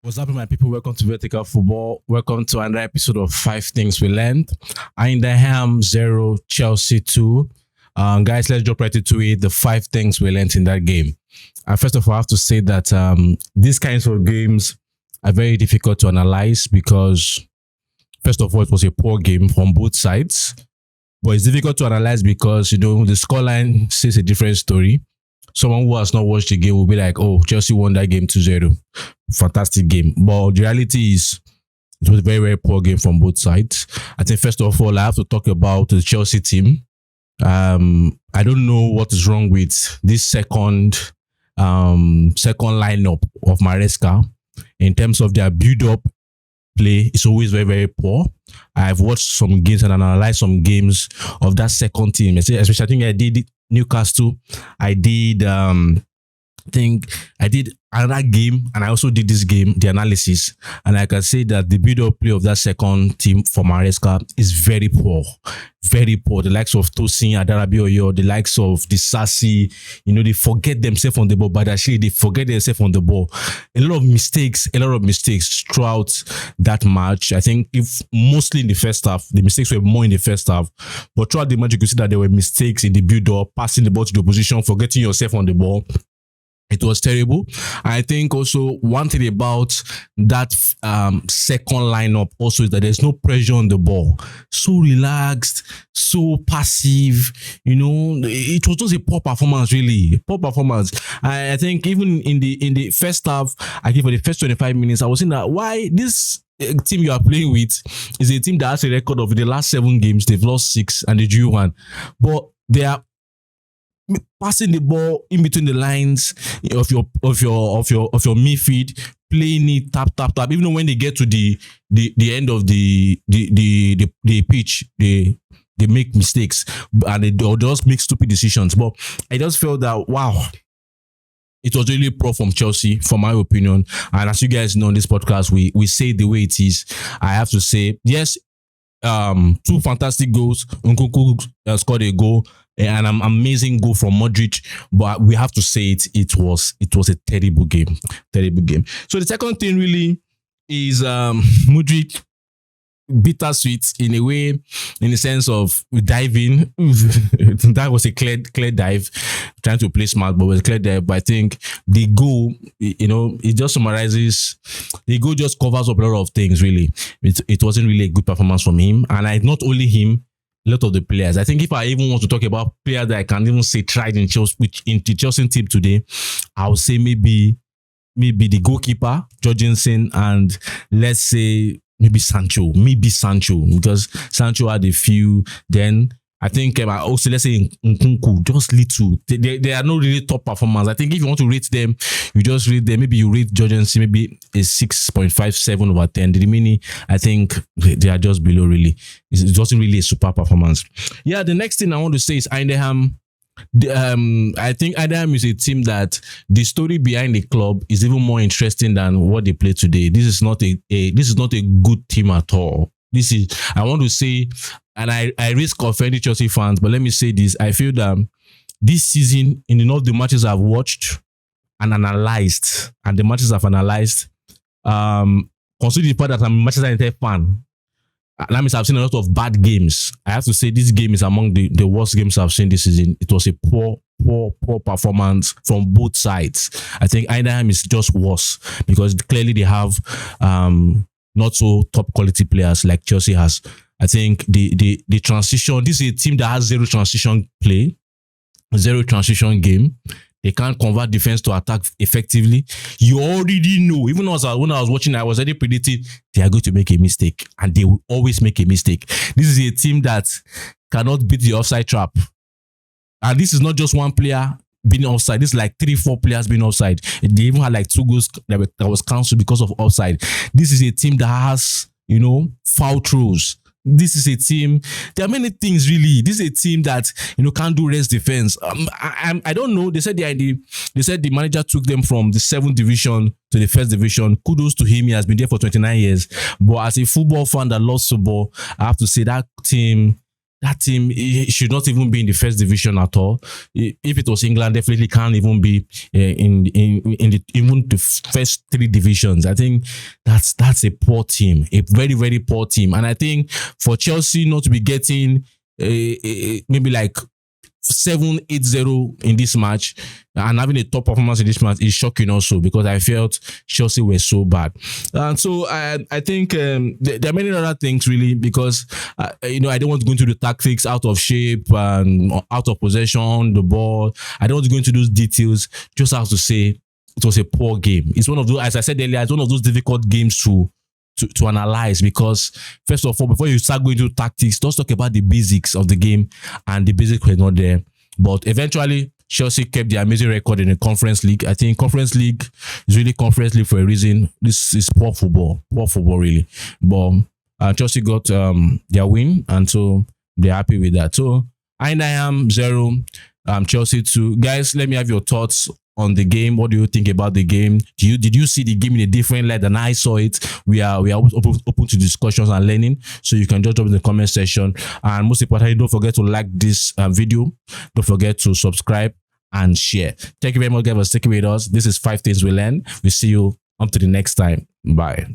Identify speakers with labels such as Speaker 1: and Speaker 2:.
Speaker 1: What's up, my people? Welcome to Vertical Football. Welcome to another episode of Five Things We Learned. Heidenheim 0, Chelsea 2. Guys, let's jump right into it. The five things we learned in that game. First of all, I have to say that these kinds of games are very difficult to analyze because, first of all, it was a poor game from both sides. But it's difficult to analyze because, the scoreline says a different story. Someone who has not watched the game will be like, oh, Chelsea won that game 2-0. Fantastic game. But the reality is, it was a very, very poor game from both sides. I think, first of all, I have to talk about the Chelsea team. I don't know what is wrong with this second lineup of Maresca in terms of their build-up play. It's always very, very poor. I've watched some games and analyzed some games of that second team. Especially, I think I did Newcastle. I did another game, and I also did this game, the analysis, and I can say that the build-up play of that second team for Maresca is very poor. Very poor. The likes of Tosin, Adarabioyo, the likes of the Sassy, they forget themselves on the ball, but actually they forget themselves on the ball. A lot of mistakes throughout that match. I think if mostly in the first half, the mistakes were more in the first half, but throughout the match, you could see that there were mistakes in the build-up, passing the ball to the opposition, forgetting yourself on the ball. It was terrible. I think also one thing about that second lineup also is that there's no pressure on the ball. So relaxed, so passive. It was just a poor performance, really. Poor performance. I think even in the first half, I think for the first 25 minutes, I was saying that why this team you are playing with is a team that has a record of the last 7 games, they've lost 6 and they drew 1. But they are passing the ball in between the lines of your midfield, playing it tap. Even when they get to the end of the pitch, they make mistakes and they just make stupid decisions. But I just felt that wow, it was really poor from Chelsea, for my opinion. And as you guys know on this podcast, we say it the way it is. I have to say, yes, 2 fantastic goals. Nkunku scored a goal and an amazing goal from Mudryk, but we have to say it was a terrible game. So the second thing really is Mudryk, bittersweet in a way, in the sense of diving. That was a clear dive, trying to play smart, but it was a clear dive. But I think the goal, it just summarizes. The goal just covers up a lot of things. Really, it wasn't really a good performance from him, and not only him. A lot of the players. I think if I even want to talk about players that I can even say tried in the Chelsea team today, I would say maybe the goalkeeper, Jorgensen, and let's say maybe Sancho, because Sancho had a few. Then I think also let's say Nkunku, just little. They are not really top performers. I think if you want to rate them, you just rate them. Maybe you rate Jorgensen maybe a 6.57 over 10. The remaining, I think they are just below really. It wasn't really a super performance. Yeah, the next thing I want to say is Heidenheim. I think Heidenheim is a team that the story behind the club is even more interesting than what they play today. This is not a good team at all. I want to say, and I risk offending Chelsea fans, but let me say this. I feel that this season, in all the matches I've watched and analyzed, and the matches I've analyzed, considering the fact that I'm a Manchester United fan, that means I've seen a lot of bad games. I have to say this game is among the worst games I've seen this season. It was a poor performance from both sides. I think Heidenheim is just worse because clearly they have not so top quality players like Chelsea has. I think the transition, this is a team that has zero transition play, zero transition game. They can't convert defense to attack effectively. You already know, even when I was watching, I was already predicting they are going to make a mistake, and they will always make a mistake. This is a team that cannot beat the offside trap. And this is not just one player being offside. This is like 3-4 players being offside. They even had like 2 goals that was cancelled because of offside. This is a team that has, foul throws. This is a team. There are many things really. This is a team that can't do rest defense. I don't know. They said the manager took them from the 7th division to the 1st division. Kudos to him. He has been there for 29 years. But as a football fan that loves football, I have to say that team that team should not even be in the first division at all. If it was England, definitely can't even be in even the first three divisions. I think that's a poor team, a very, very poor team. And I think for Chelsea not to be getting maybe like 7-8-0 in this match and having a top performance in this match is shocking also, because I felt Chelsea were so bad. And so I think there are many other things really, because I don't want to go into the tactics, out of shape and out of possession, the ball. I don't want to go into those details. Just have to say it was a poor game. It's one of those, as I said earlier, it's one of those difficult games to analyze, because first of all, before you start going to tactics, let's talk about the basics of the game, and the basics were not there. But eventually, Chelsea kept the amazing record in the Conference League. I think Conference League is really Conference League for a reason. This is poor football really. But Chelsea got their win, and so they're happy with that. So Heidenheim 0, Chelsea 2. Guys, let me have your thoughts on the game. What do you think about the game? Did you see the game in a different light than I saw it? We are always open to discussions and learning, so you can just drop in the comment section. And most importantly, don't forget to like this video. Don't forget to subscribe and share. Thank you very much, guys, for sticking with us. This is 5 Things We Learn. We see you up to the next time. Bye.